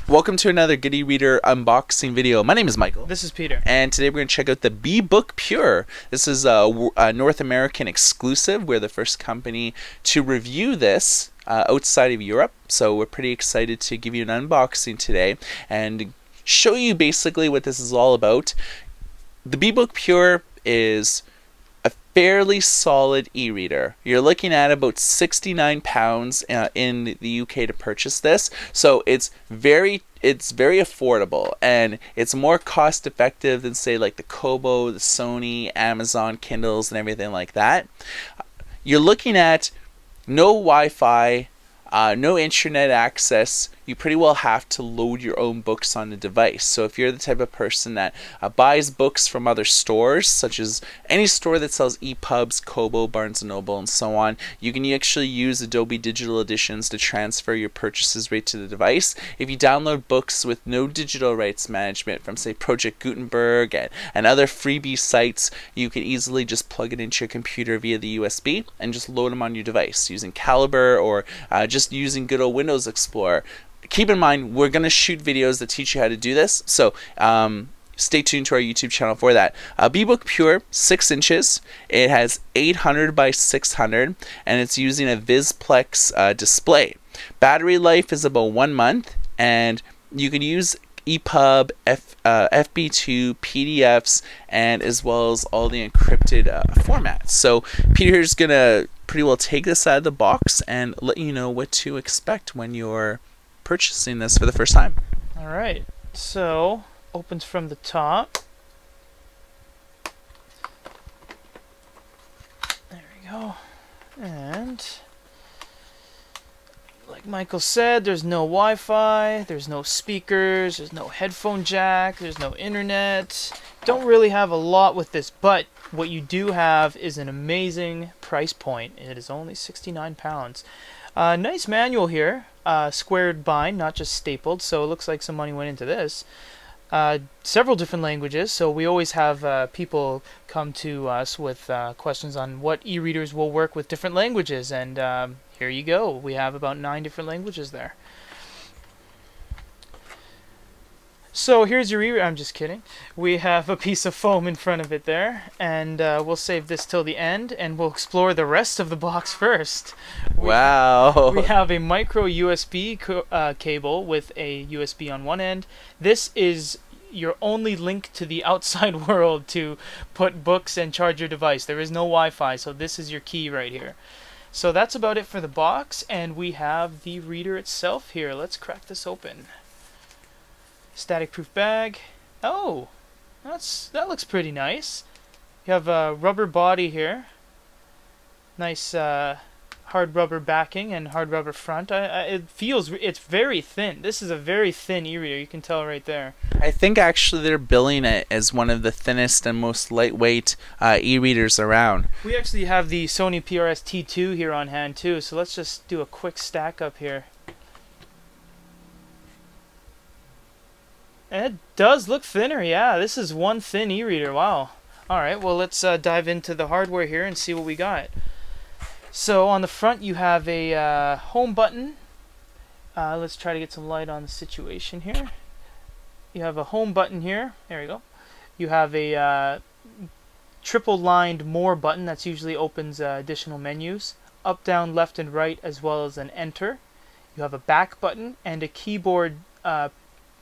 Welcome to another good eReader unboxing video. My name is Michael. This is Peter. And today we're going to check out the BeBook Pure. This is a North American exclusive. We're the first company to review this outside of Europe. So we're pretty excited to give you an unboxing today and show you basically what this is all about. The BeBook Pure is a fairly solid e-reader. You're looking at about £69 in the UK to purchase this, so it's very affordable, and it's more cost effective than say like the Kobo, the Sony, Amazon Kindles and everything like that. You're looking at no Wi-Fi, no internet access. You pretty well have to load your own books on the device. So if you're the type of person that buys books from other stores, such as any store that sells EPUBs, Kobo, Barnes & Noble, and so on, you can actually use Adobe Digital Editions to transfer your purchases right to the device. If you download books with no digital rights management from, say, Project Gutenberg and other freebie sites, you can easily just plug it into your computer via the USB and just load them on your device using Calibre or just using good old Windows Explorer. Keep in mind, we're going to shoot videos that teach you how to do this, so stay tuned to our YouTube channel for that. BeBook Pure, 6 inches. It has 800 by 600, and it's using a Visplex display. Battery life is about 1 month, and you can use EPUB, FB2, PDFs, and as well as all the encrypted formats. So Peter's going to pretty well take this out of the box and let you know what to expect when you're purchasing this for the first time. Alright, so opens from the top. There we go. And like Michael said, there's no Wi-Fi, there's no speakers, there's no headphone jack, there's no internet. Don't really have a lot with this, but what you do have is an amazing price point. It is only £69. Nice manual here. Squared bind, not just stapled, so it looks like some money went into this. Several different languages, so we always have people come to us with questions on what e-readers will work with different languages, and here you go. We have about 9 different languages there. So here's your e-reader. I'm just kidding. We have a piece of foam in front of it there, and we'll save this till the end, and we'll explore the rest of the box first. Wow! We have a micro USB cable with a USB on one end. This is your only link to the outside world to put books and charge your device. There is no Wi-Fi, so this is your key right here. So that's about it for the box, and we have the reader itself here. Let's crack this open. Static proof bag. Oh, that looks pretty nice. You have a rubber body here. Nice hard rubber backing and hard rubber front. It's very thin. This is a very thin e-reader. You can tell right there. I think actually they're billing it as one of the thinnest and most lightweight e-readers around. We actually have the Sony PRS T2 here on hand too. So let's just do a quick stack up here. It does look thinner, yeah. This is one thin e-reader, wow. Alright, well let's dive into the hardware here and see what we got. So on the front you have a home button. Let's try to get some light on the situation here. You have a home button here, there we go. You have a triple lined more button that usually opens additional menus. Up, down, left, and right, as well as an enter. You have a back button and a keyboard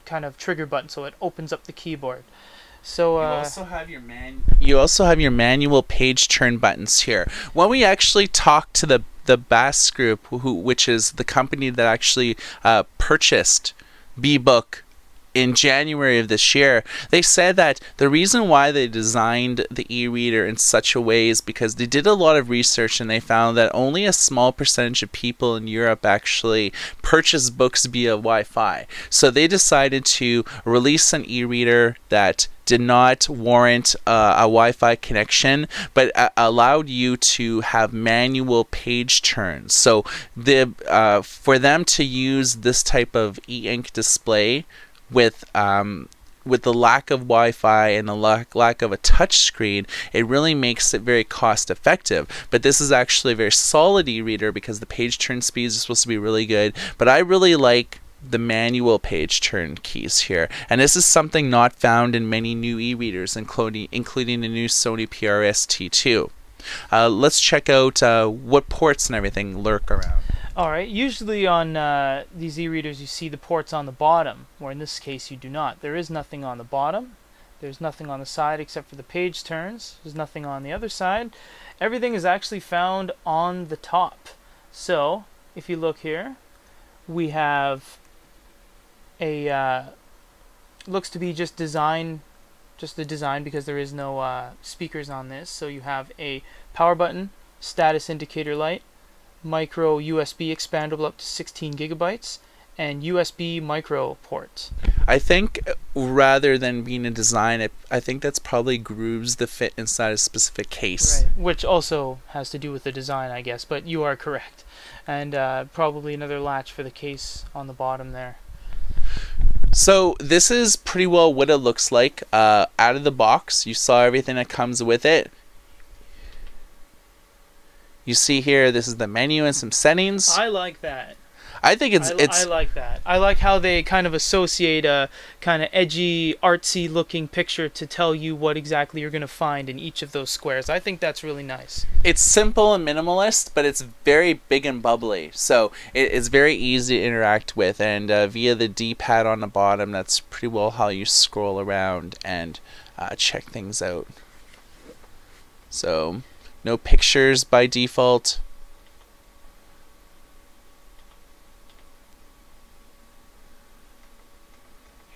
kind of trigger button, so it opens up the keyboard. So you also have your manual page turn buttons here. When we actually talked to the Bass Group, which is the company that actually purchased BeBook in January of this year, they said that the reason why they designed the e-reader in such a way is because they did a lot of research and they found that only a small percentage of people in Europe actually purchase books via Wi-Fi. So they decided to release an e-reader that did not warrant a Wi-Fi connection, but allowed you to have manual page turns. So for them to use this type of e-ink display with the lack of Wi-Fi and the lack of a touch screen, it really makes it very cost effective. But this is actually a very solid e-reader because the page turn speeds are supposed to be really good. But I really like the manual page turn keys here, and this is something not found in many new e-readers, including the new Sony PRS-T2. Let's check out what ports and everything lurk around. Alright, usually on these e-readers you see the ports on the bottom, or in this case you do not. There is nothing on the bottom, there's nothing on the side except for the page turns, there's nothing on the other side. Everything is actually found on the top. So, if you look here, we have a, looks to be just the design because there is no speakers on this. So you have a power button, status indicator light, micro USB expandable up to 16 gigabytes, and USB micro port. I think rather than being a design, I think that's probably grooves that fit inside a specific case. Right. Which also has to do with the design, I guess, but you are correct. And probably another latch for the case on the bottom there. So this is pretty well what it looks like out of the box. You saw everything that comes with it. You see here, this is the menu and some settings. I like that. I think it's I like that. I like how they kind of associate a kind of edgy, artsy looking picture to tell you what exactly you're going to find in each of those squares. I think that's really nice. It's simple and minimalist, but it's very big and bubbly. So it's very easy to interact with, and via the D-pad on the bottom, that's pretty well how you scroll around and check things out. So no pictures by default.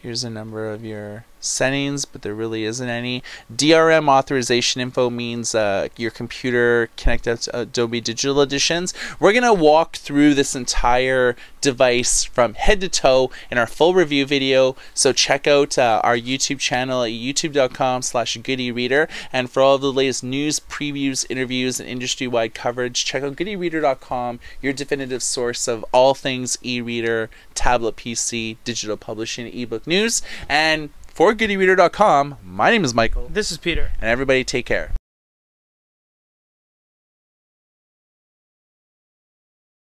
Here's a number of your settings, but there really isn't any. DRM authorization info means your computer connected to Adobe Digital Editions. We're going to walk through this entire device from head to toe in our full review video, so check out our YouTube channel at youtube.com/goodereader, and for all of the latest news, previews, interviews, and industry-wide coverage, check out goodereader.com, your definitive source of all things e-reader, tablet PC, digital publishing, ebook news. And for goodereader.com, my name is Michael. This is Peter. And everybody take care.